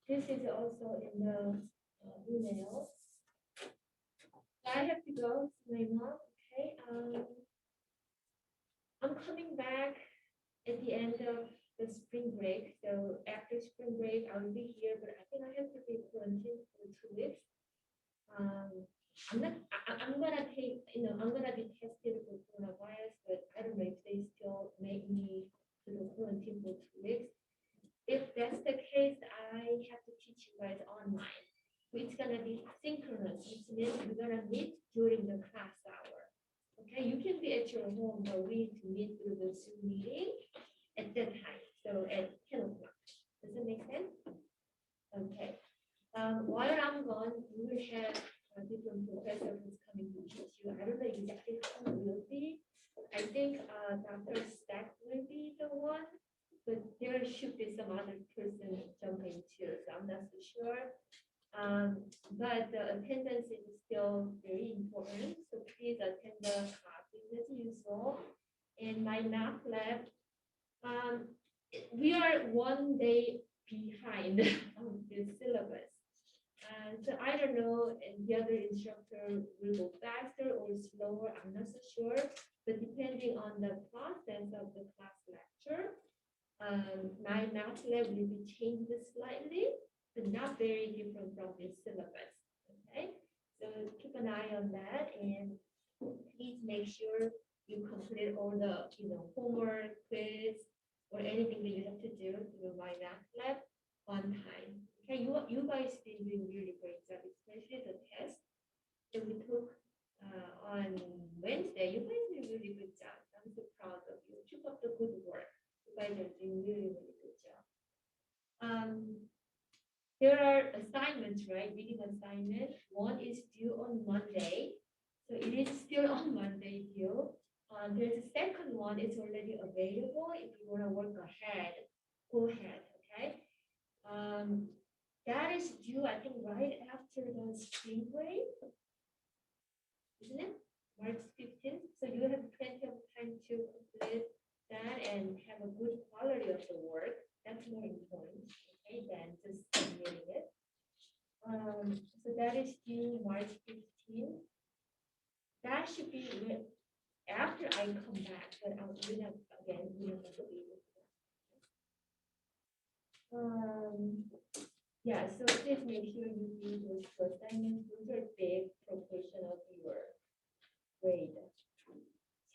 This is also in the email. I have to go to my mom. Okay. I'm coming back at the end of the spring break. So after spring break, I'll be here, but I think I have to be quarantined for 2 weeks. I'm not. I'm gonna take. I'm gonna be tested for coronavirus, but I don't know if they still make me to the quarantine for 2 weeks. If that's the case, I have to teach you guys online. It's gonna be synchronous, which means we're gonna meet during the class hour. Okay, you can be at your home, but we need to meet through the Zoom meeting at that time. So at 10 o'clock. Does it make sense? Okay. While I'm gone, you will have a different professor who's coming to teach you. I don't know exactly who will be. I think Dr. Stack will be the one, but there should be some other person jumping too, so I'm not so sure. But the attendance is still very important, so please attend the classes as usual. And my math lab, we are 1 day behind on the syllabus. So I don't know, and the other instructor will go faster or slower, I'm not so sure. But depending on the process of the class lecture, my math lab will be changed slightly, but not very different from the syllabus. Okay, so keep an eye on that, and please make sure you complete all the homework, quiz, or anything that you have to do through my math lab on time. Okay, you guys did doing really great job, especially the test that we took on Wednesday. You guys did really good job. I'm so proud of you. Keep up the good work. You guys are doing really, really good job. There are assignments, right? Reading assignment. One is due on Monday. So it is still on Monday due. There's a second one, it's already available. If you want to work ahead, go ahead, okay? That is due, I think, right after the spring break, isn't it? March 15th. So you have plenty of time to complete that and have a good quality of the work. That's more important, okay, than just submitting it. So that is due March 15th. That should be after I come back, but I'll do that again. We have to be yeah, so please make sure you do those two assignments. Those are big proportion of your grade.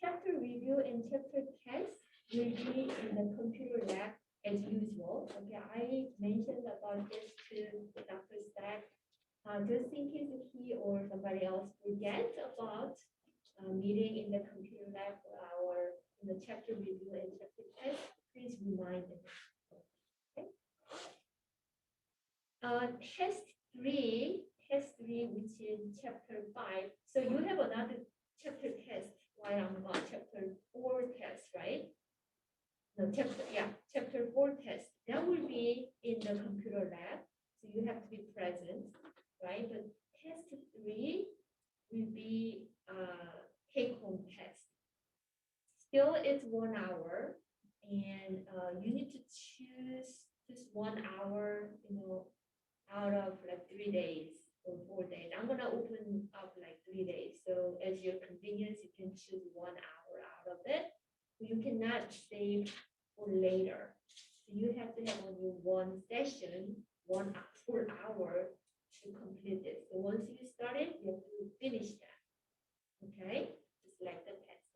Chapter review and chapter test will be in the computer lab as usual. Okay, I mentioned about this to Dr. Stack. Just in case he or somebody else forget about meeting in the computer lab for our chapter review and chapter test, please remind them. Test three, which is chapter 5. So you have another chapter test while I'm on chapter 4 test, right? No, chapter 4 test. That will be in the computer lab, so you have to be present, right? But test 3 will be take-home test. Still, it's 1 hour, and you need to choose just 1 hour, out of like 3 days or 4 days. I'm gonna open up like 3 days. So as your convenience, you can choose 1 hour out of it. You cannot save for later. So you have to have only one session, 1 full hour to complete it. So once you start it, you have to finish that. Okay, just like the test.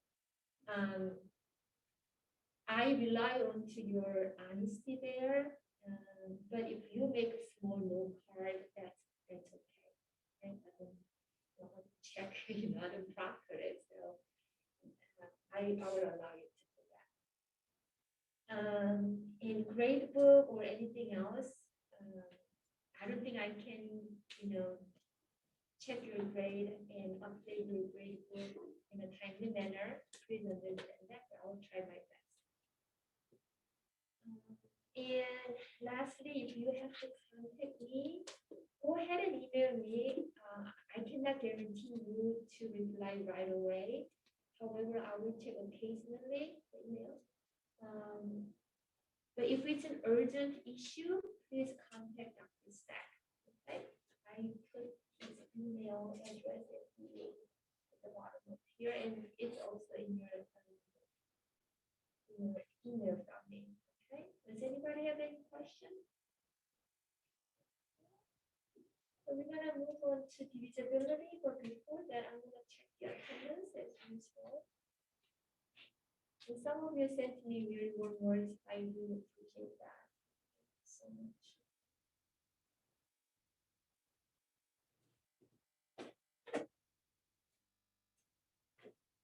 I rely on to your honesty there. But if you make a small note card, that's okay. I don't check, I don't proctor it, so I will allow you to do that. In grade book or anything else, I don't think I can, check your grade and update your grade book in a timely manner. Please understand that, but I'll try my best. And lastly, if you have to contact me, go ahead and email me. I cannot guarantee you to reply right away. However, I will check occasionally the email. But if it's an urgent issue, please contact Dr. Stack. Okay, I put his email address at the bottom of here, and it's also in your email from me. Okay, does anybody have any questions? So we're gonna move on to divisibility, but before that, I'm gonna check the attendance as usual. And some of you sent me very warm words. I really appreciate that so much.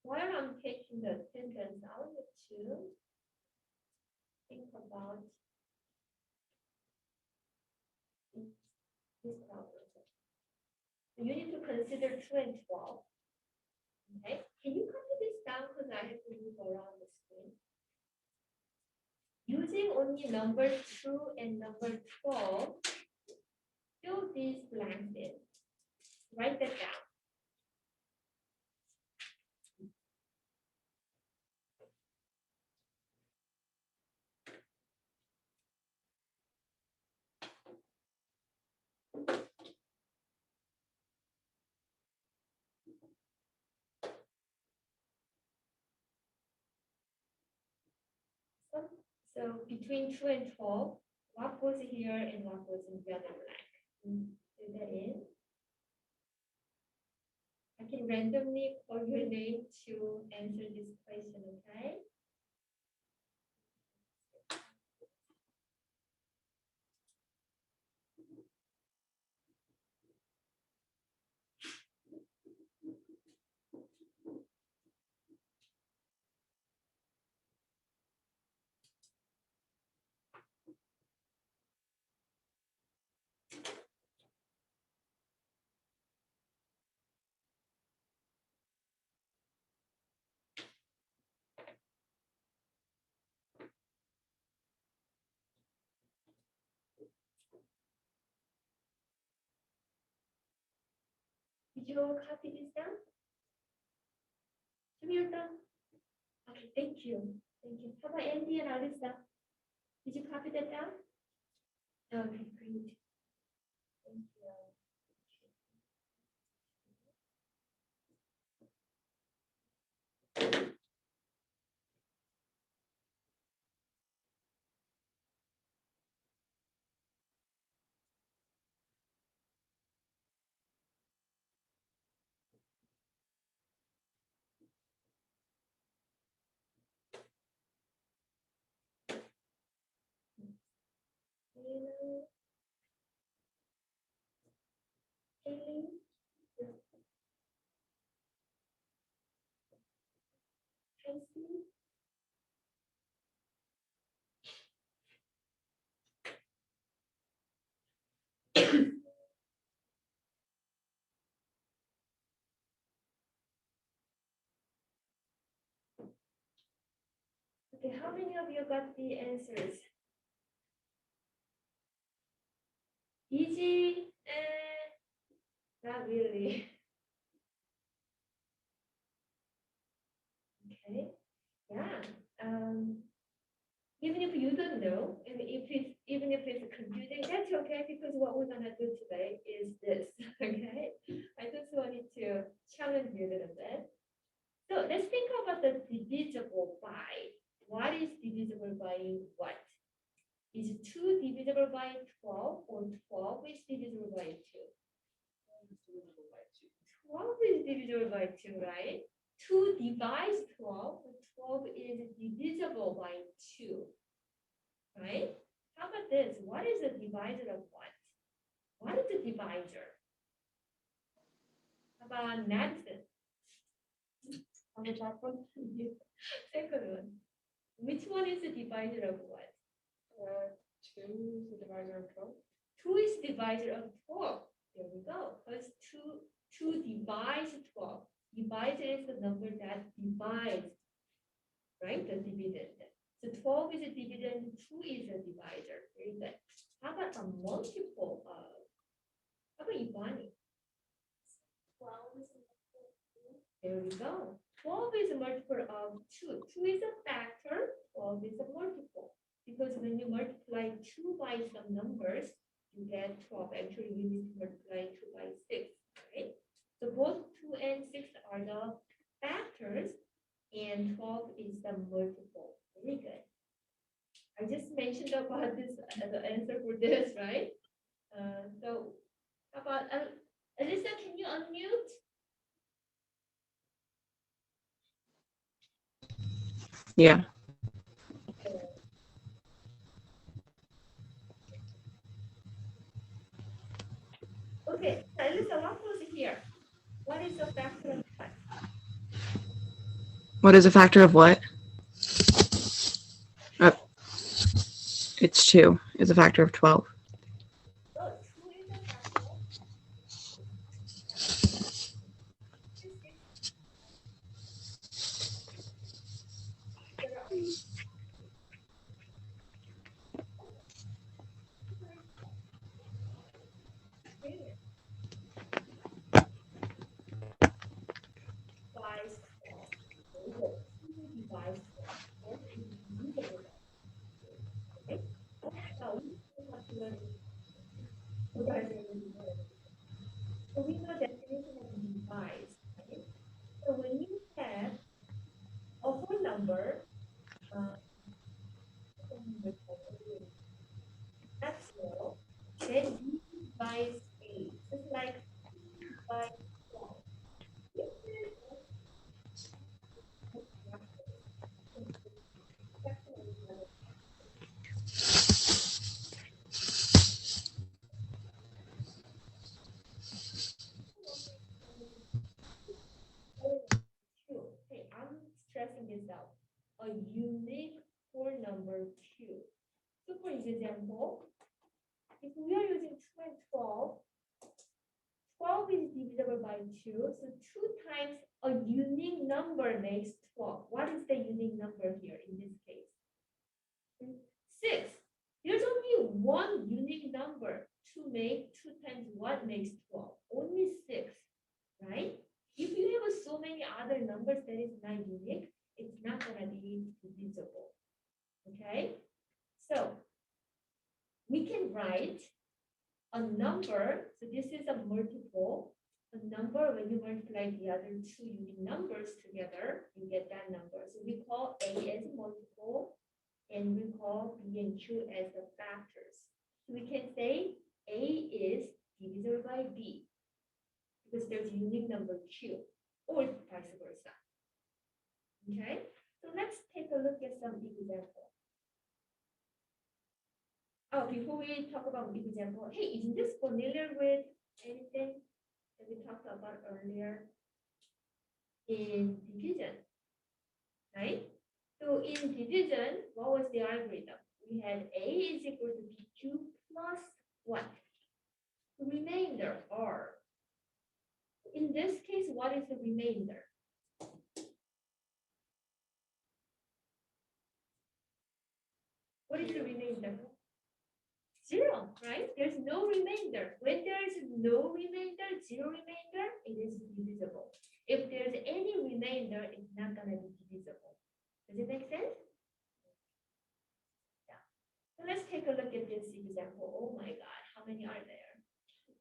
While I'm taking the attendance, I want to think about this problem. You need to consider 2 and 12. Okay, can you copy this down because I have to move around the screen? Using only number 2 and number 12, fill these blanks in. Write that down. So between 2 and 12, what goes here and what goes in the other blank? Fill that in. I can randomly call your name to answer this question, okay? Did you all copy this down? You're done. Okay, thank you. Thank you. How about Andy and Alisa? Did you copy that down? Okay, great. Thank you. Haley? Tracy? Okay, how many of you got the answers? Easy? Not really. Okay, yeah. Even if you don't know, and even if it's confusing, that's okay because what we're gonna do today is this. Okay, I just wanted to challenge you a little bit. So let's think about the divisible by. What is divisible by what? Is 2 divisible by 12 or 12 is divisible by 2? 12 is divisible by 2, right? 2 divides 12, 12 is divisible by 2, right? How about this? What is the divisor of what? What is the divisor? How about Madison? On the top one? Second one. Which one is the divisor of what? 2 is the divisor of 12. 2 is divisor of 12. There we go. Because 2 divides 12. Divisor is the number that divides, right? The dividend. So 12 is a dividend, 2 is a divisor. Very good. How about a multiple of? How about Ivani? 12 is a multiple of 2. There we go. 12 is a multiple of 2. 2 is a factor, 12 is a multiple. Because when you multiply 2 by some numbers, factors, and 12 is the multiple. Very good. I just mentioned about this, the answer for this, right? So how about, Alyssa, can you unmute? Yeah. Okay, so Alyssa, what was here? What is the factor of what? What is a factor of what? It's 2. It's a factor of 12. Oh, 2 is a factor. Device 12. Very good. 2 device 12. 12 is divisible by 2. Okay. Now we have to learn. You guys are going to learn. So we know definition of device, right? So when you have a whole number, uh, that's all, then you divide 8. Just like by 12. Okay, I'm stressing this out. A unique whole number 2. So for example, if we are using 2 and 12, 12 is divisible by 2. So 2 times a unique number makes 12. What is the unique number here in this case? 6. There's only one unique number to make 2 times what makes 12? Only 6, right? If you have so many other numbers that is not unique, it's not going to be divisible. Okay? So we can write a number. So this is a multiple. A number, when you multiply the other 2 unique numbers together, you get that number. So we call A as a multiple, and we call B and Q as the factors. So we can say A is divisible by B because there's a unique number Q, or vice versa. Okay, so let's take a look at some examples. Oh, before we talk about example, hey, isn't this familiar with anything that we talked about earlier in division, right? So in division, what was the algorithm? We had A is equal to BQ plus what? Remainder R. In this case, what is the remainder? What is the remainder? 0, right? There's no remainder. When there is no remainder, 0 remainder, it is divisible. If there's any remainder, it's not going to be divisible. Does it make sense? Yeah. So let's take a look at this example. Oh my God, how many are there?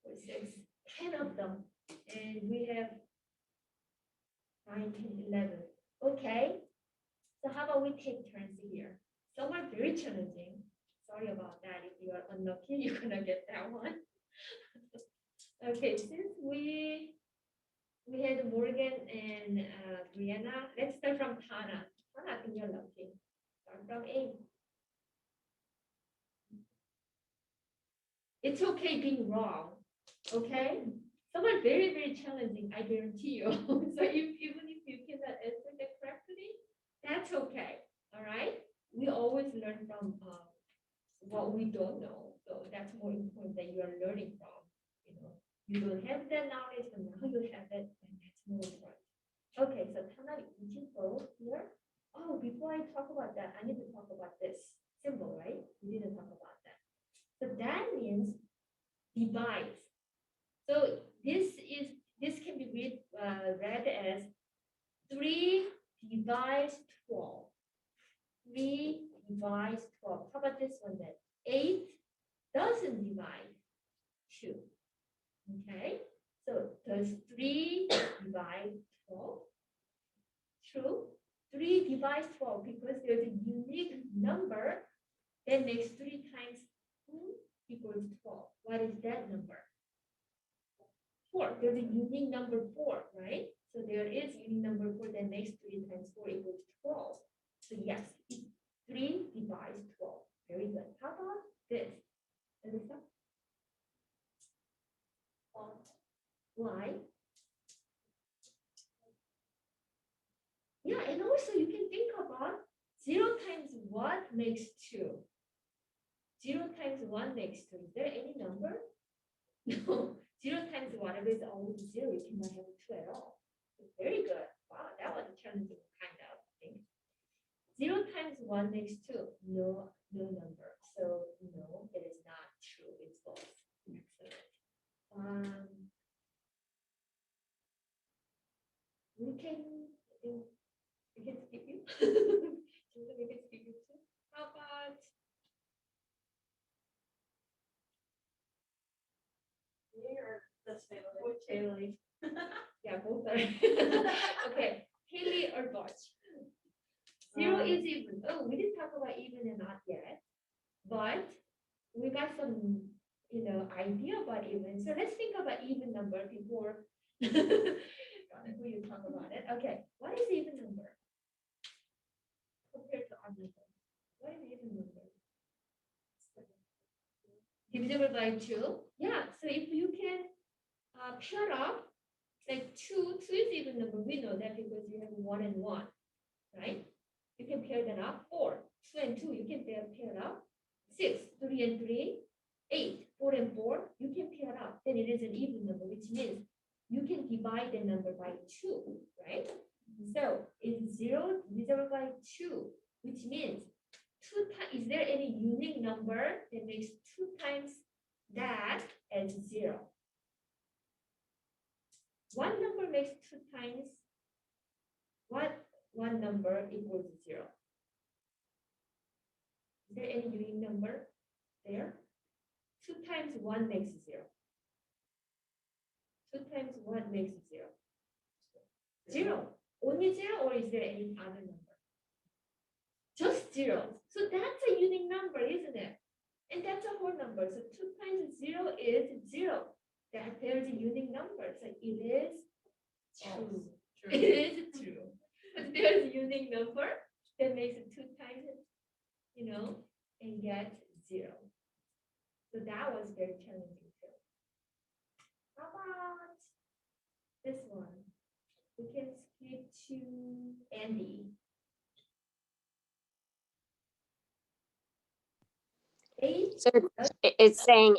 4, 6, 10 of them. And we have 9, 10, 11. Okay. So how about we take turns here? Some are very challenging. Sorry about that. If you are unlucky, you're gonna get that one. Okay, since we had Morgan and Brianna, let's start from Tana. Tana, I think you're lucky. Start from A. It's okay being wrong. Okay? Some are very, very challenging, I guarantee you. So even if you cannot answer that correctly, that's okay. All right? We always learn from what we don't know. So that's more important that you are learning from. You know, you don't have that knowledge, but now you have it, and that's more important. Okay, so Tana, would you go here? Oh, before I talk about that, I need to talk about this symbol, right? We didn't talk about that. So that means divides. So this can be read as 3 divides 12. 3 divides 12. How about this one then? 8 doesn't divide 2. Okay, so does 3 divide 12? 3 divides 12 because there's a unique number that makes 3 times 2 equals 12. What is that number? 4. There's a unique number 4, right? So there is unique number 4 that makes 3 times 4 equals 12. So yes, 3 divides 12. Very good. How about this? Alyssa? Why? Yeah, and also you can think about 0 times what makes 2? 0 times 1 makes 2. Is there any number? No. 0 times whatever is always 0. You cannot have 2 at all. Very good. Wow, that was a challenging kind of thing. 0 times 1 makes 2. No number. So no, it is not true. It's false. Excellent. We can skip you. We can skip you too. How about This Haley? Yeah, both are. Okay, Haley or Dodge? 0 is even. Oh, we didn't talk about even and not yet, but we got some, idea about even. So let's think about even number before you talk about it. Okay, what is even number compared to odd number? What is even number? Divisible by 2. Yeah, so if you can pair up, like 2 is even number. We know that because you have 1 and 1, right? You can pair that up. 4, 2 and 2, you can pair up. 6, 3 and 3, 8, 4 and 4, you can pair up. Then it is an even number, which means you can divide the number by 2, right? So it's 0 divisible by 2, which means 2 times, is there any unique number that makes 2 times that as 0? One number makes 2 times what one number equals 0? Is there any unique number there? 2 times 1 makes 0. 2 times 1 makes 0. 0. Only 0, or is there any other number? Just 0. So that's a unique number, isn't it? And that's a whole number. So 2 times 0 is 0. That there's a unique number. So it is true. It is true. But there's a unique number that makes it 2 times, and get 0. So that was very challenging too. How about this one? We can skip to Andy. 8. So it's saying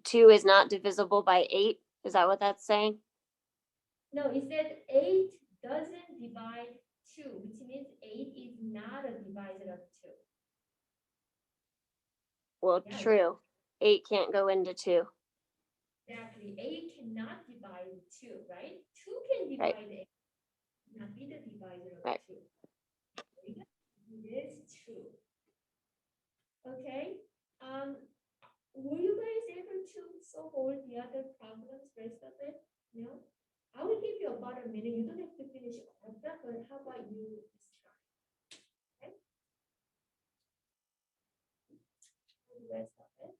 2 is not divisible by 8. Is that what that's saying? No, it said 8 doesn't divide 2, which means 8 is not a divisor of 2. Well, Yeah. true. 8 can't go into 2. Exactly. 8 cannot divide 2, right? 2 can divide Right. 8, not be the divisor of Right. 2. It is true. Okay. Were you guys able to solve all the other problems, rest of it? No? I will give you about a minute. You don't have to finish all of that, but how about you just try? Okay. The rest of it.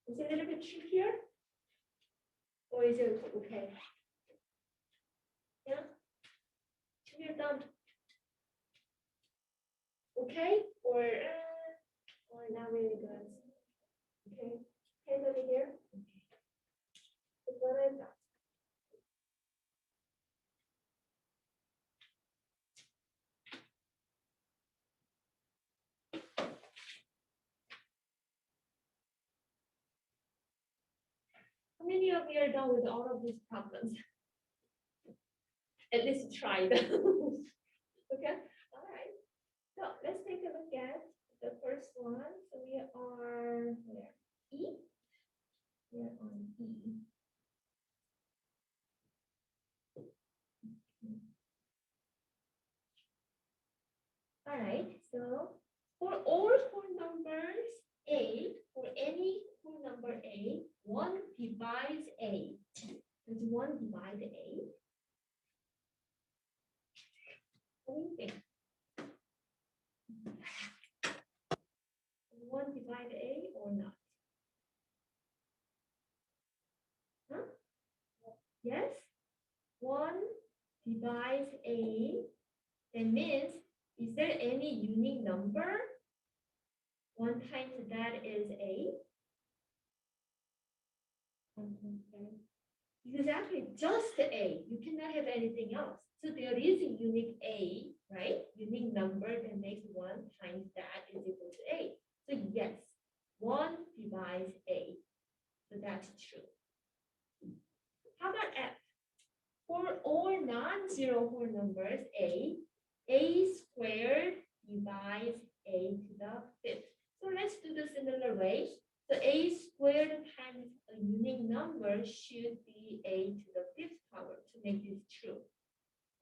Is it a little bit trickier? Or is it okay? Yeah? Trigger thumb. Okay? Or not really good? Okay? Hands over here. Okay. That's what I thought. How many of you are done with all of these problems? At least tried. Okay, all right. So let's take a look at the first one. So we are where? E. We are on E. All right. So for all whole numbers A, for any whole number A, 1 divides A. Does 1 divide A? What do you think? 1 divide A or not? Huh? Yes? 1 divides A. That means, is there any unique number? 1 times that is A? Okay. Because actually just A, you cannot have anything else. So there is a unique A, right? Unique number that makes 1 times that is equal to A. So yes, 1 divides A. So that's true. How about F? For all non-zero whole numbers A squared divides A to the 5th. So let's do the similar way. So A squared times a unique number should be A to the 5th power to make this true,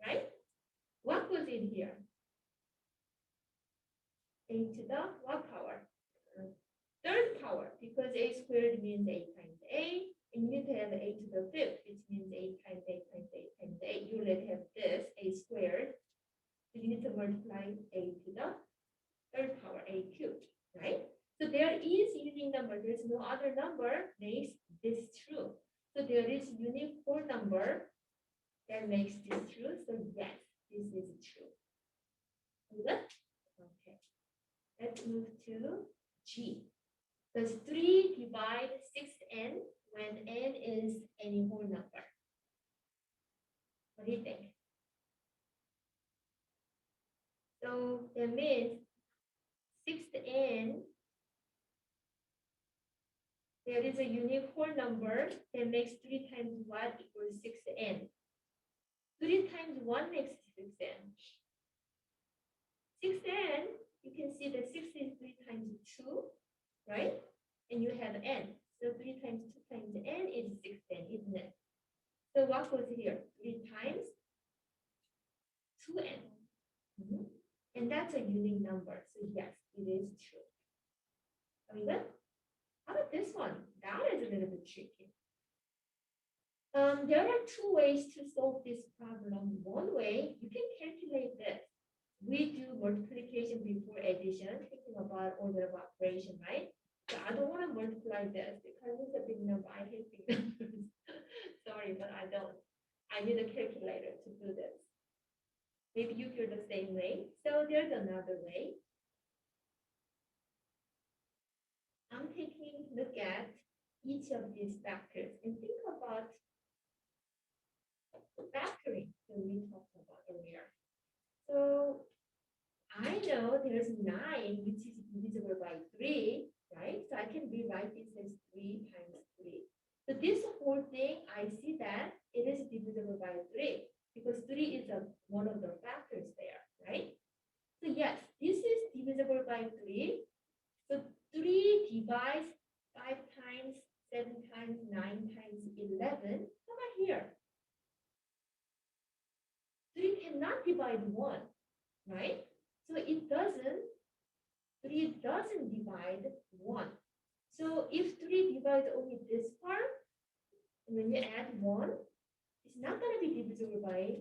right? What goes in here? A to the what power? 3rd power, because A squared means A times A, and you need to have A to the 5th, which means A times A times A times A. You let have this, A squared. So you need to multiply A to the 3rd power, A cubed, right? So there is unique number. There's no other number makes this true. So there is unique whole number that makes this true. So yes, this is true. Good? Okay. Let's move to G. Does 3 divide 6n when n is any whole number? What do you think? So that means 6n, there is a unique whole number that makes 3 times what equals 6n. 3 times 1 makes 6n. 6n, you can see that 6 is 3 times 2, right? And you have n. So 3 times 2 times n is 6n, isn't it? So what goes here? 3 times 2n. And that's a unique number. So yes, it is true. Are we good? How about this one? That is a little bit tricky. There are 2 ways to solve this problem. One way, you can calculate this. We do multiplication before addition, thinking about order of operation, right? So I don't want to multiply this because it's a big number. I hate big numbers. Sorry, but I don't. I need a calculator to do this. Maybe you feel the same way. So there's another way. I'm taking a look at each of these factors and think about factoring that we talked about earlier. So I know there's 9, which is divisible by 3, right? So I can rewrite this as 3 times 3. So this whole thing, I see that it is divisible by 3 because 3 is one of the factors there, right? So yes, this is divisible by 3. So 3 divides 5 times, 7 times, 9 times, 11. How about here? 3 cannot divide 1, right? So it doesn't, 3 doesn't divide 1. So if 3 divides only this part, when you add 1, it's not going to be divisible by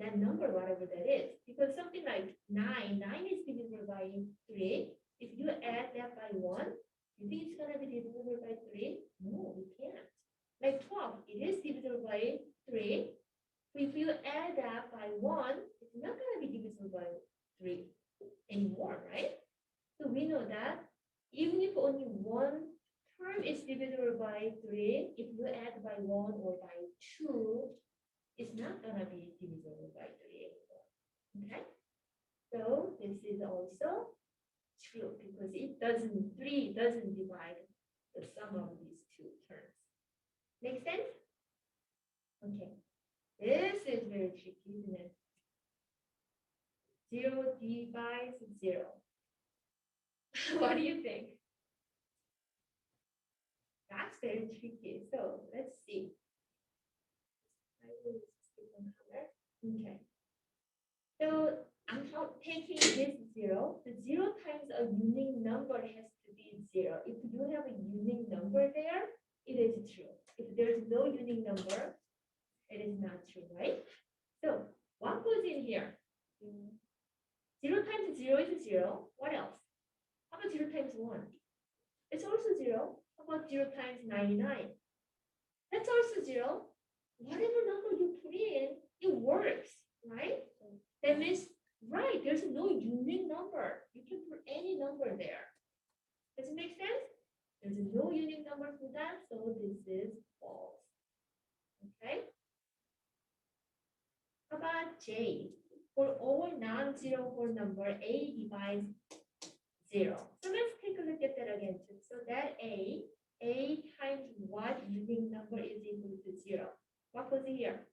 that number, whatever that is. Because something like 9 is divisible by 3. If you add that by 1, you think it's going to be divisible by 3? anymore, right? So we know that even if only one term is divisible by 3, if you add by 1 or by 2, it's not going to be divisible by 3 anymore. Okay? So this is also true because 3 doesn't divide the sum of these two terms. Make sense? Okay. This is very tricky, isn't it? 0 divides 0. What do you think? That's very tricky. So let's see. I will skip one color. Okay. So I'm taking this 0. The 0 times a unique number has to be 0. If you have a unique number there, it is true. If there's no unique number, it is not true, right? So what goes in here? 0 times 0 is 0. What else? How about 0 times 1? It's also 0. How about 0 times 99? That's also 0. Whatever number you put in, it works, right? That means, right, there's no unique number. You can put any number there. Does it make sense? There's no unique number for that, so this is false. Okay? How about J? For all non-zero whole number, A divides 0. So let's take a look at that again. So that A times what unique number is equal to 0? What goes here?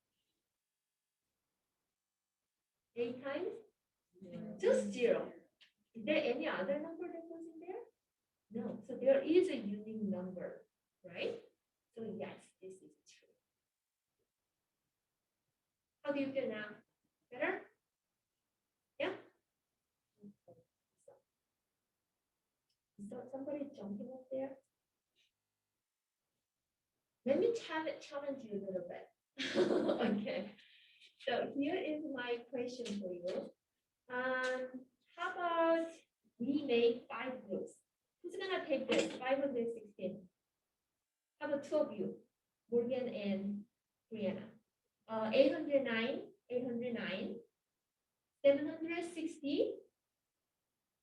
A times? Just 0. Is there any other number that goes in there? No. So there is a unique number, right? So yes, this is true. How do you feel now? Better? Yeah? So somebody jumping up there? Let me challenge you a little bit. Okay. So here is my question for you. How about we make 5 groups? Who's gonna take this? 516. How about 2 of you? Morgan and Brianna. 809, 760,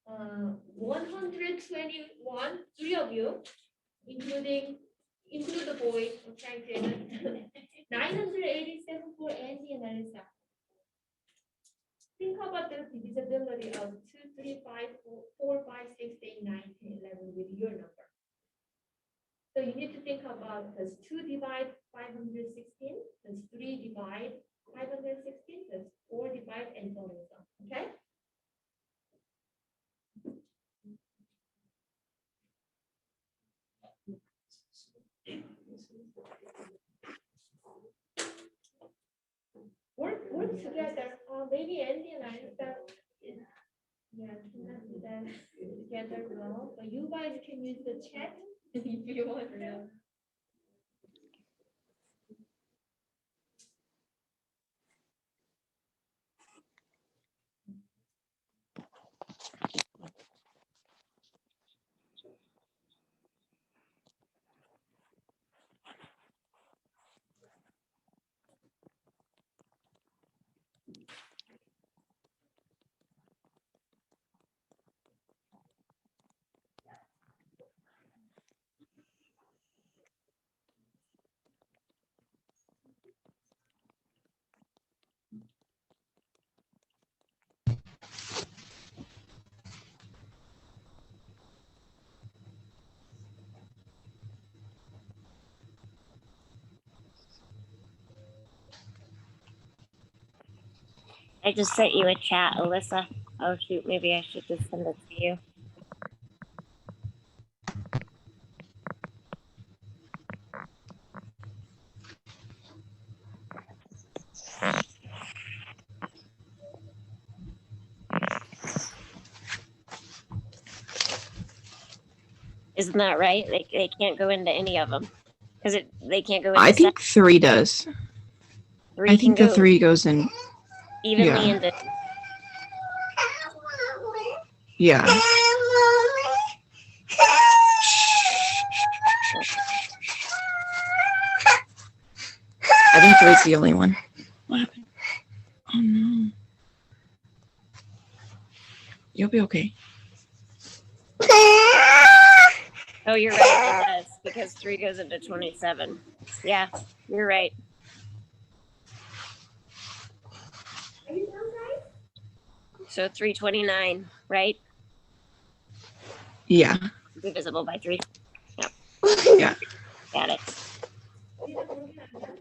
121, 3 of you, include the boy, okay, 987 for Andy and Elisa. Think about the divisibility of 2, 3, 5, 4, 5, 6, 8, 9, 10, 11 with your number. So you need to think about does 2 divide 516, does 3 divide 516, does 4 divide, and so on and so on. Okay? Work together. Maybe Andy and I cannot do that together well. But you guys can use the chat if you want to. I just sent you a chat, Alyssa. Oh shoot, maybe I should just send it to you. Isn't that right? They can't go into any of them because they can't go into. I think 3 does. 3 I think can the go 3 goes in. evenly yeah. into. Yeah. I think 3 is the only one. What happened? Oh no. You'll be okay. Oh, you're right. It does because 3 goes into 27. Yeah, you're right. Are you done, guys? So 329, right? Yeah. Divisible by 3. Yeah. Got it. Did the formula done?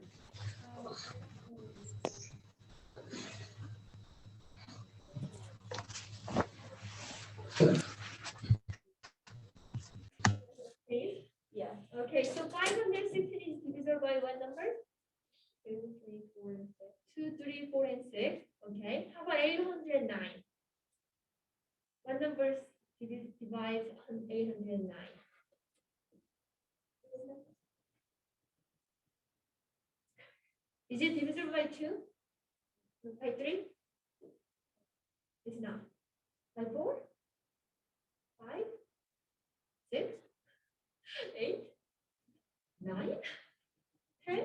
Please? Yeah. Okay, so 516 is divisible by what number? 2, 3, 4, and 6. 2, 3, 4, and 6. Okay. How about 809? What numbers divides 809? Is it divisible by 2? By 3? It's not. By 4? 5? 6? 8? 9? 10?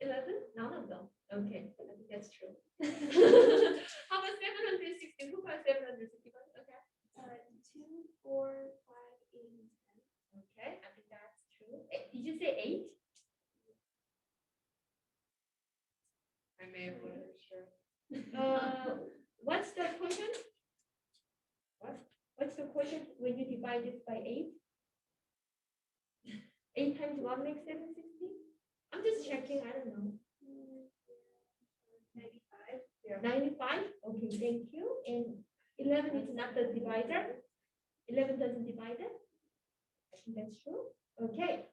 11? None of them. Okay, I think that's true. How about 760? Who got 761? Okay. 2, 4, 5, 8, and 10. Okay, I think that's true. Did you say 8? I may have wanted to sure. What's the quotient? What's the quotient when you divide this by 8? 8 times 1 makes 760? I'm just checking, I don't know. 95? Yeah. 95? Okay, thank you. And 11 is not the divisor. 11 doesn't divide it. I think that's true. Okay.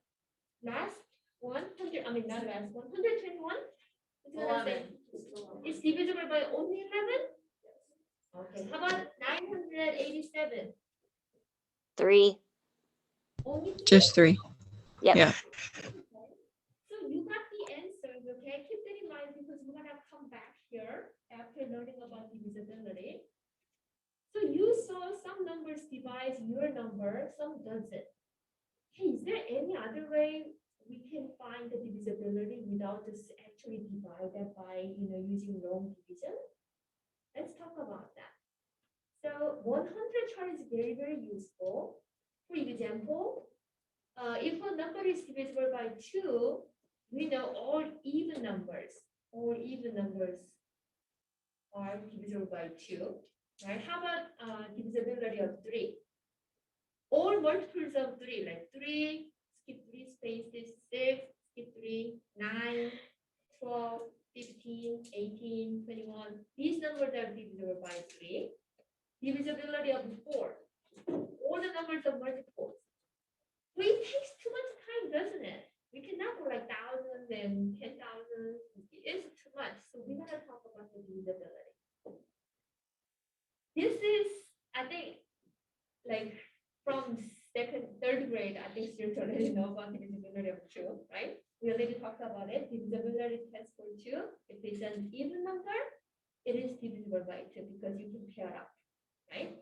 Last 100, I mean not last, 121. It's gonna say 11. it's divisible by only 11? Okay, how about 987? 3. Only 3? Just 3. Yep. Yeah. So you got the answers, okay? Keep that in mind because we're gonna come back here after learning about divisibility. So you saw some numbers divide your number, some doesn't. Hey, is there any other way we can find the divisibility without just actually divide that by using long division? Let's talk about that. So 100 chart is very, very useful. For example, if a number is divisible by 2, we know all even numbers are divisible by 2. Right? How about divisibility of 3? All multiples of 3, like 3, skip 3 spaces, 6, skip 3, 9, 12, 15, 18, 21. These numbers are divisible by 3. Divisibility of 4. All the numbers of multiples. 3 takes too much time, doesn't it? We cannot go like thousands and 10,000. It's too much. So we're going to talk about the divisibility. This is, I think, like from third grade, I think students already know about the divisibility of 2, right? We already talked about it. Divisibility test for 2. If it's an even number, it is divisible by 2 because you can pair up, right?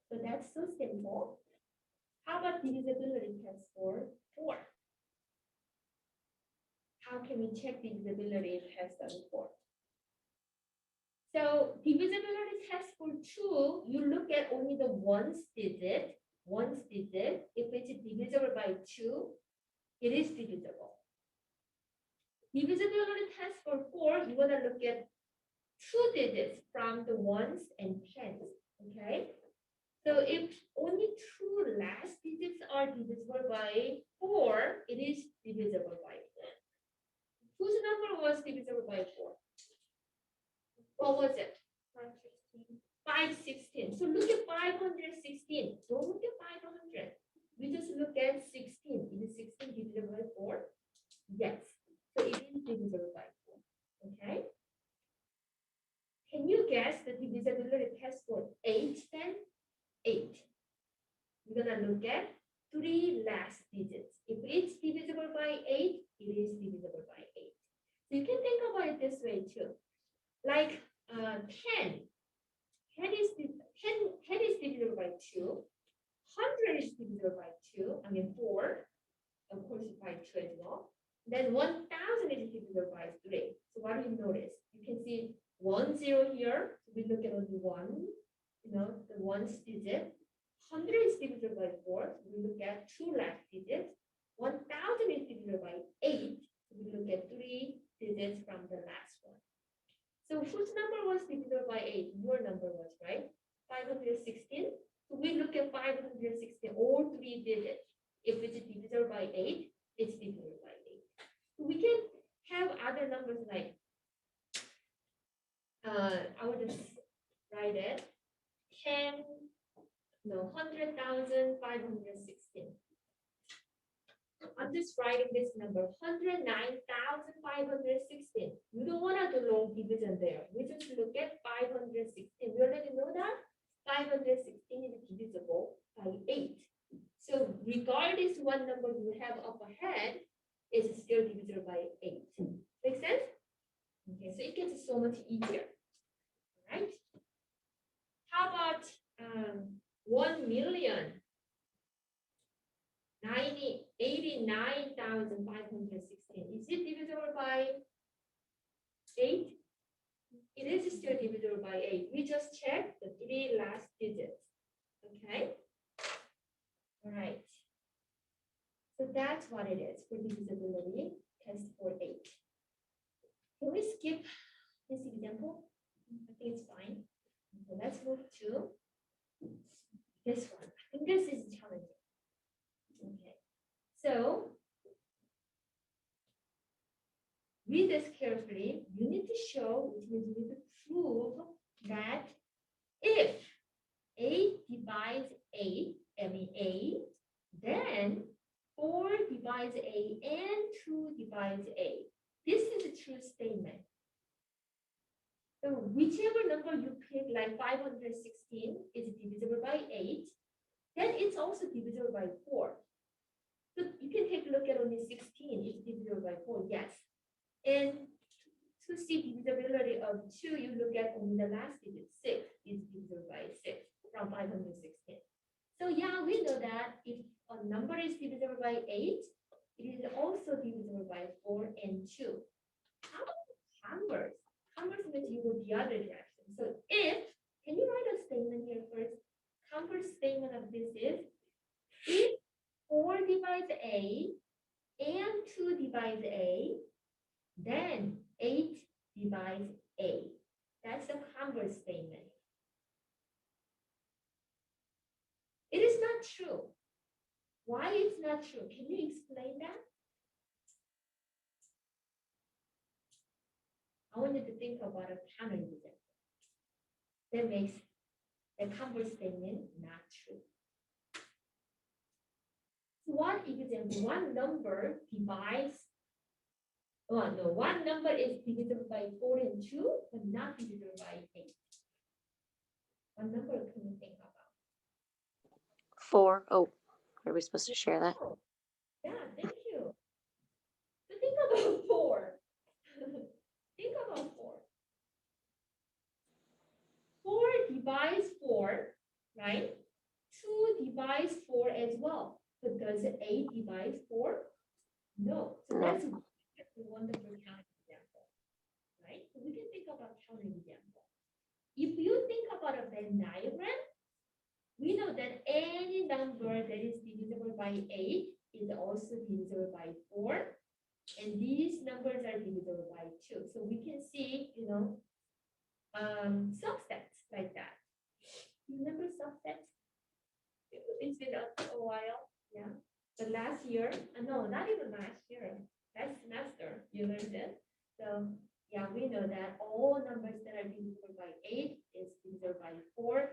So that's so simple. How about divisibility test for 4? How can we check divisibility test on 4? So divisibility test for 2, you look at only the ones digit. If it's divisible by 2, it is divisible. Divisibility test for 4, you want to look at 2 digits from the ones and tens. Okay. So if only 2 last digits are divisible by 4, it is divisible by 4. Whose number was divisible by 4? What was it? 516. 516. So look at 516. Don't look at 500. We just look at 16. Is 16 divisible by 4? Yes. So it is divisible by 4. Okay. Can you guess the divisibility test for 8 then? 8. We're gonna look at 3 last digits. If it's divisible by 8, it is divisible by 8. So you can think about it this way too. Like 10. 10 is divisible by 2. 100 is divisible by 2. I mean 4. Of course, by 2 as well. Then 1000 is divisible by 3. So what do you notice? You can see 1 0 here. So we look at only 1. the ones digit. 100 is divisible by 4. So we look at 2 last digits. 1000 is divisible by 8. So we look at 3 digits from the last one. So whose number was divisible by 8? Your number was, right? 516. So we look at 516, all 3 digits. If it's divisible by 8, it's divisible by 8. So we can have other numbers like, I will just write it, 100,516. I'm just writing this number, 109,516. You don't want to do long division there. We just look at 516. We already know that 516 is divisible by 8. So regardless what number you have up ahead, it's still divisible by 8. Make sense? Okay, so it gets so much easier. All right? How about 1,089,516? Is it divisible by 8? It is still divisible by 8. We just checked the 3 last digits. Okay? All right. So that's what it is for divisibility test for 8. Can we skip this example? I think it's fine. So let's move to this one. I think this is challenging. Okay. So read this carefully. You need to show, which means you need to prove that if 8 divides 8, I mean A, then 4 divides A and 2 divides A. This is a true statement. So whichever number you pick, like 516 is divisible by 8, then it's also divisible by 4. So you can take a look at only 16 is divisible by 4, yes. And to see divisibility of 2, you look at only the last digit, 6 is divisible by 6 from 516. So yeah, we know that if a number is divisible by 8, it is also divisible by 4 and 2. How about converse? Converse means you go the other direction. So if, can you write a statement here first? Converse statement of this is, if 4 divides A and 2 divides A, then 8 divides A. That's the converse statement. It is not true. Why it's not true? Can you explain that? I want you to think about a counter example that makes the converse statement not true. So one example, one number divides, one number is divisible by 4 and 2, but not divisible by 8. What number can you think about? 4. Oh, are we supposed to share that? Oh, yeah, thank you. So think about 4. Think about 4. 4 divides 4, right? 2 divides 4 as well. But does 8 divide 4? No. So No. that's a wonderful counting example, right? So we can think about counting example. If you think about a Venn diagram, we know that any number that is divisible by 8 is also divisible by 4. And these numbers are divisible by 2. So we can see, subsets like that. Remember subsets? It's been a while, yeah. But last year, no, not even last year, last semester, you learned it. So yeah, we know that all numbers that are divisible by 8 is divisible by 4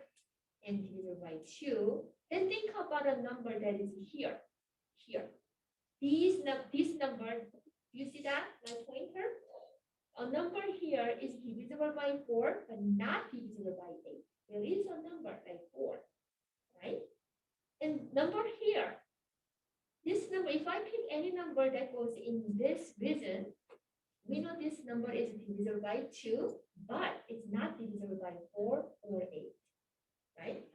and divisible by 2. Then think about a number that is here. This number, you see that, my pointer? A number here is divisible by 4, but not divisible by 8. There is a number like 4, right? And number here, this number, if I pick any number that goes in this region, we know this number is divisible by 2, but it's not divisible by 4 or 8, right?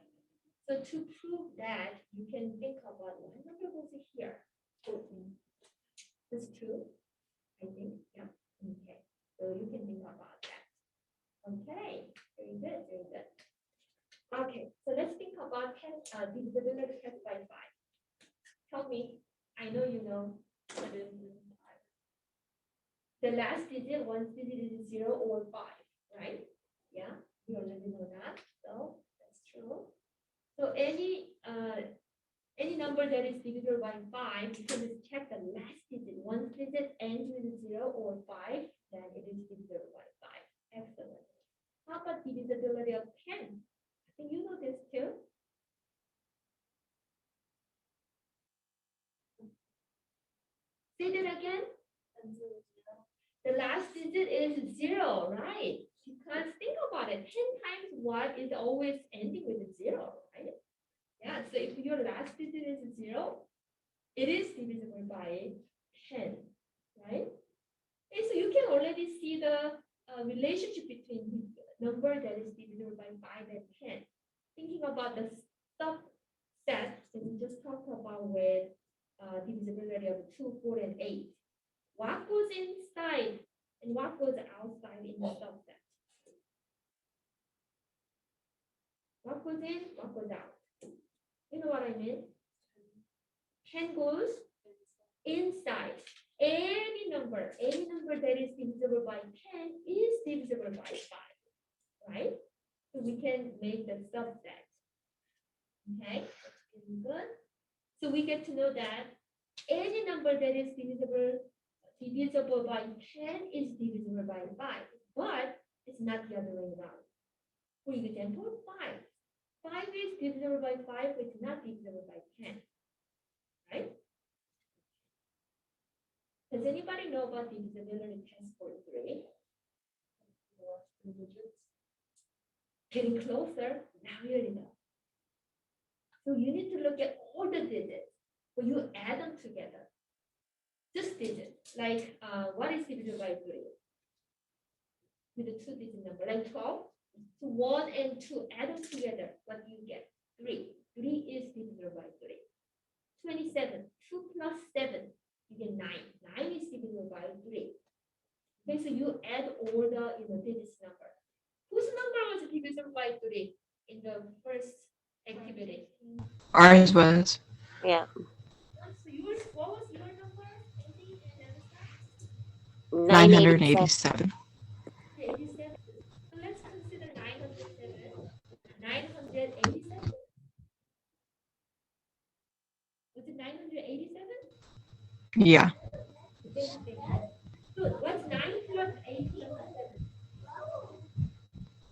So to prove that, you can think about what number goes here. 14. That's 2, I think, yeah, okay. So you can think about that. Okay, very good, very good. Okay, so let's think about divisibility test by 5. Tell me, I know you know. What is five. The last digit, one digit is 0 or 5, right? Yeah, you already know that. So that's true. So any number that is divisible by 5, you can just check the last digit. One digit ends with 0 or 5, then it is divisible by 5. Excellent. How about divisibility of 10? I think you know this too. Say that again. The last digit is 0, right? Because think about it, 10 times what is always ending with a 0, right? Yeah, so if your last digit is 0, it is divisible by 10, right? Okay, so you can already see the relationship between the number that is divisible by 5 and 10. Thinking about the subset that we just talked about with divisibility of 2, 4, and 8. What goes inside and what goes outside in the subset? What goes in, what goes out? You know what I mean? 10 goes inside. Any number that is divisible by 10 is divisible by 5, right? So we can make the subset. Okay, that's really good. So we get to know that any number that is divisible by 10 is divisible by 5, but it's not the other way around. For example, 5. 5 is divisible by 5, but it's not divisible by 10, right? Does anybody know about divisibility test for 3? Getting closer, now you already know. So you need to look at all the digits, but you add them together. Just digits, like what is divisible by 3? With a 2-digit number, like 12. So 1 and 2, add them together, what do you get? 3. 3 is divisible by 3. 27, 2 plus 7, you get 9. 9 is divisible by 3. Okay, so you add all the digits number. Whose number was divisible by 3 in the first activity? Ours was Yeah, So yours, what was your number? Andy and Elsa? 987. 987. 87. So let's consider 907. 987? Was it 987? Yeah, Thank you, thank you. Good. What's 9 plus 8 plus 7?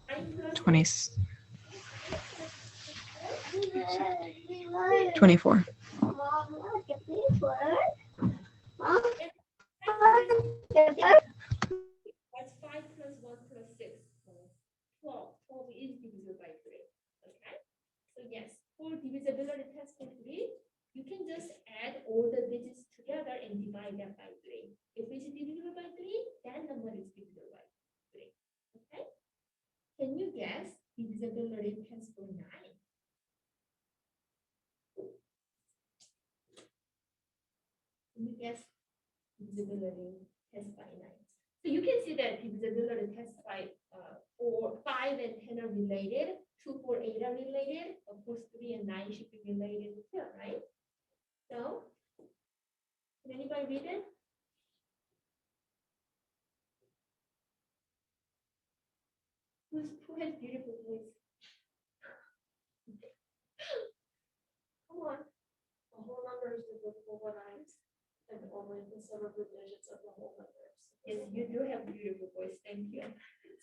9 plus 20, 8 plus 4? 24. And 5 plus 8. What's 5 plus 1 plus 6? 12. 12 is divisible by 3. Okay? So yes, for divisibility test for 3, you can just add all the digits together and divide that by 3. If it's divisible by 3, that number is divisible by 3. Okay? Can you guess divisibility test for 9? Can you guess divisibility test by 9? So you can see that divisibility test by 4, 5 and 10 are related. 2, 4, 8 are related. Of course, 3 and 9 should be related too, right? So, can anybody read it? Who has beautiful voice? Come on. The whole number is divisible by 9, and only the sum of the digits of the whole number. Yes, you do have beautiful voice. Thank you.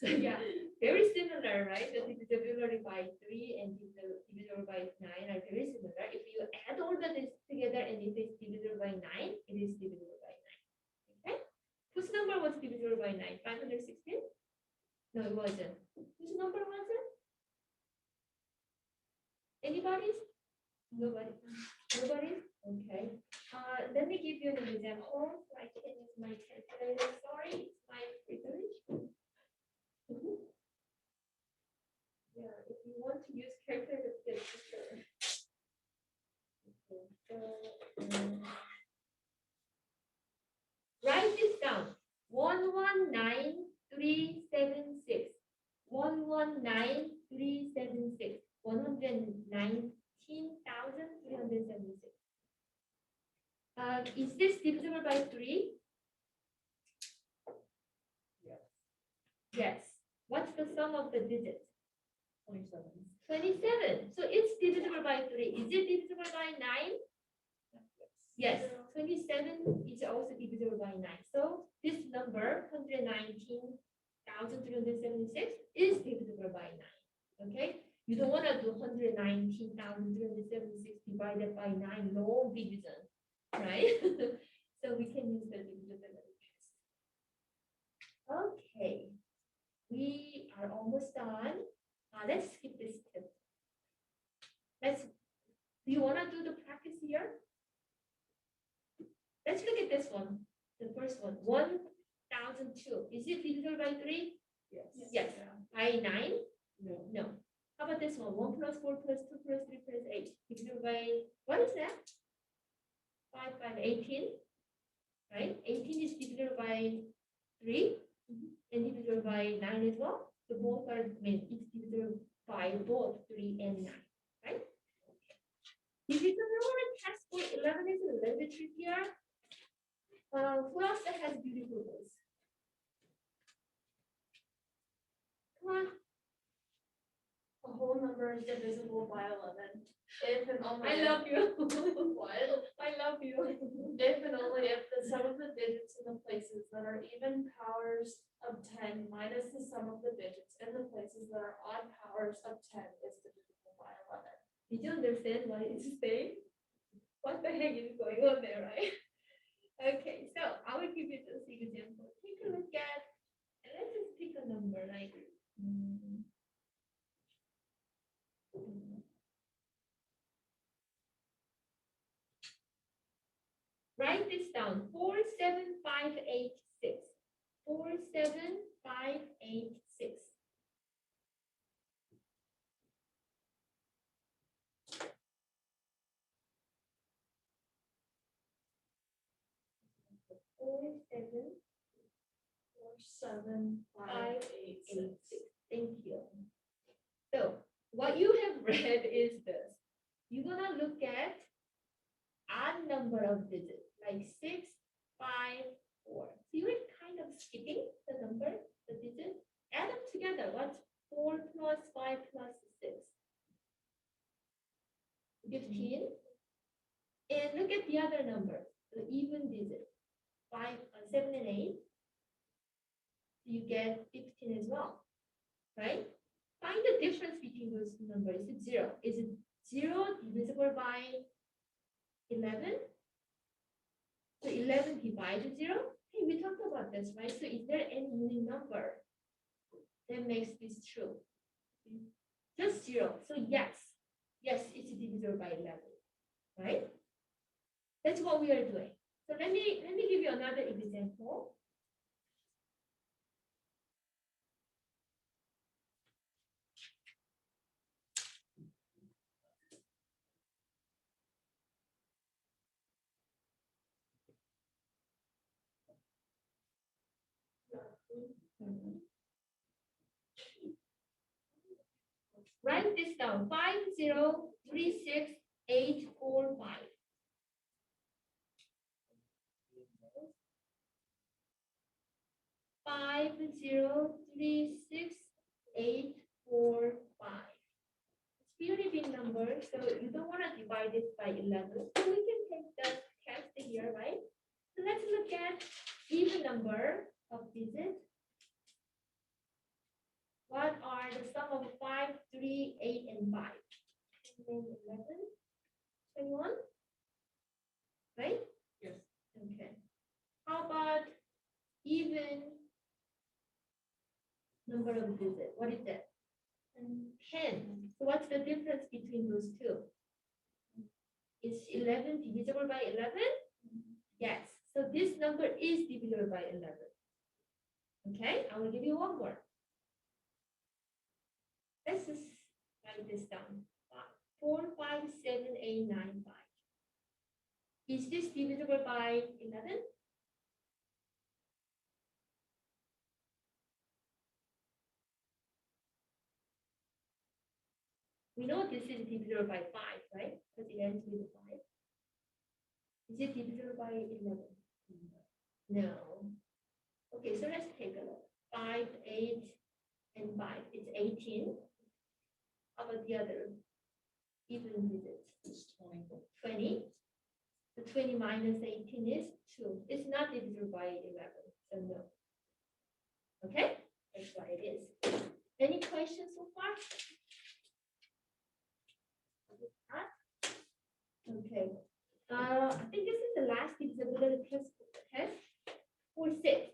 So yeah, very similar, right? The divisibility by 3 and divisible by 9 are very similar. If you add all the digits together and if it's divisible by 9, it is divisible by 9. Okay? Whose number was divisible by 9? 516? No, it wasn't. Whose number was it? Anybody's? Nobody. Nobody? Okay. Let me give you an example. I can use my calculator. Sorry, it's my privilege. Yeah, if you want to use calculator, yes, for sure. Okay, so, write this down. 119376. 119376. 8,376. Is this divisible by 3? Yes. What's the sum of the digits? 27. 27. So it's divisible by 3. Is it divisible by 9? Yes. 27 is also divisible by 9. So this number, 119,376, is divisible by 9. Okay? You don't want to do 119,376 divided by 9 long division, right? So we can use the divisibility test. Okay. We are almost done. Let's skip this step. Do you want to do the practice here? Let's look at this one. The first one, 1,002. Is it divisible by 3? Yes. Yes. By 9? No. No. How about this one? 1 plus 4 plus 2 plus 3 plus 8. Divisible by, what is that? 5, 18. Right? 18 is divisible by 3 and divisible by 9 as well. So both are, it's divisible by both 3 and 9. Right? If you don't know what a test for 11 is a little bit trickier. Who else that has beautiful voice? Come on. A whole number is divisible by 11. If and only I if- love you. What? I love you. If and only if the sum of the digits in the places that are even powers of 10 minus the sum of the digits in the places that are odd powers of 10 is divisible by 11. Did you understand what it's saying? What the heck is going on there, right? Okay, so I will give you this example. Take a look at, and let's just pick a number like. Write this down, 47586. 47586. Four, seven, 47586. Thank you. So what you have read is this. You're gonna look at odd number of digits, like 6, 5, 4. So you're kind of skipping the number, the digit. Add them together. What's 4 plus 5 plus 6? 15. And look at the other number, the even digit. 7 and 8. You get 15 as well, right? Find the difference between those numbers. Is it 0? Is it 0 divisible by 11? So 11 divided 0? Hey, we talked about this, right? So is there any unique number that makes this true? Just 0. So yes, it's divisible by 11, right? That's what we are doing. So let me give you another example. Write this down, 5036845. Five zero 36845. It's really big number, so you don't want to divide it by 11. So we can take the test here, right? So let's look at even number of digits. What are the sum of 5, 3, 8, and 5? 11, 21, right? Yes. Okay. How about even number of digits? What is that? 10. So what's the difference between those two? Is 11 divisible by 11? Yes. So this number is divisible by 11. Okay, I will give you one more. Let's just write this down. 4, 5, 7, 8, 9, 5. Is this divisible by 11? We know this is divisible by 5, right? Because ends with 5? Is it divisible by 11? No. Okay, so let's take a look. 5, 8, and 5. It's 18. How about the other even digits? It's 20. 20. The 20 minus 18 is 2. It's not divisible by 11, so no. Okay, that's why it is. Any questions so far? Okay. I think this is the last divisibility test for 6.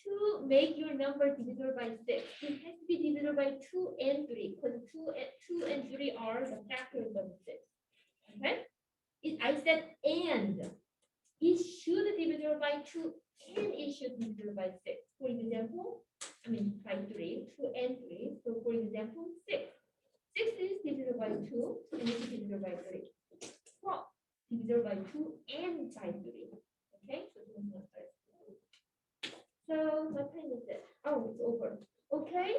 To make your number divisible by 6, it has to be divisible by 2 and 3, because 2 and 3 are the factors of 6. Okay? I said and. It should be divisible by 2 and it should be divisible by 6. For example, by 3, 2 and 3. So for example, 6. 6 is divisible by 2 and it is divisible by 3. 12 divisible by 2 and by 3. Okay, so this is not right. So what time is it? Oh, it's over. Okay.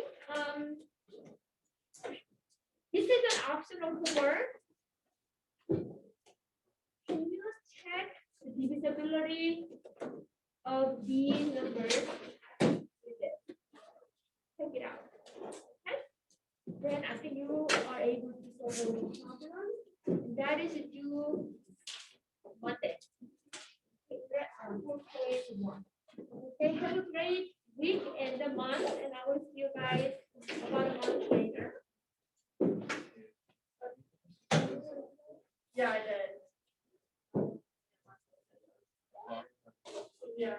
This is an optional homework. Can you check the divisibility of these numbers with it? Check it out. Okay. Then I think you are able to solve the problem. That is due Monday. Okay, for page 1. Okay, have a great week and a month, and I will see you guys about a month later. Yeah, I did. Yeah.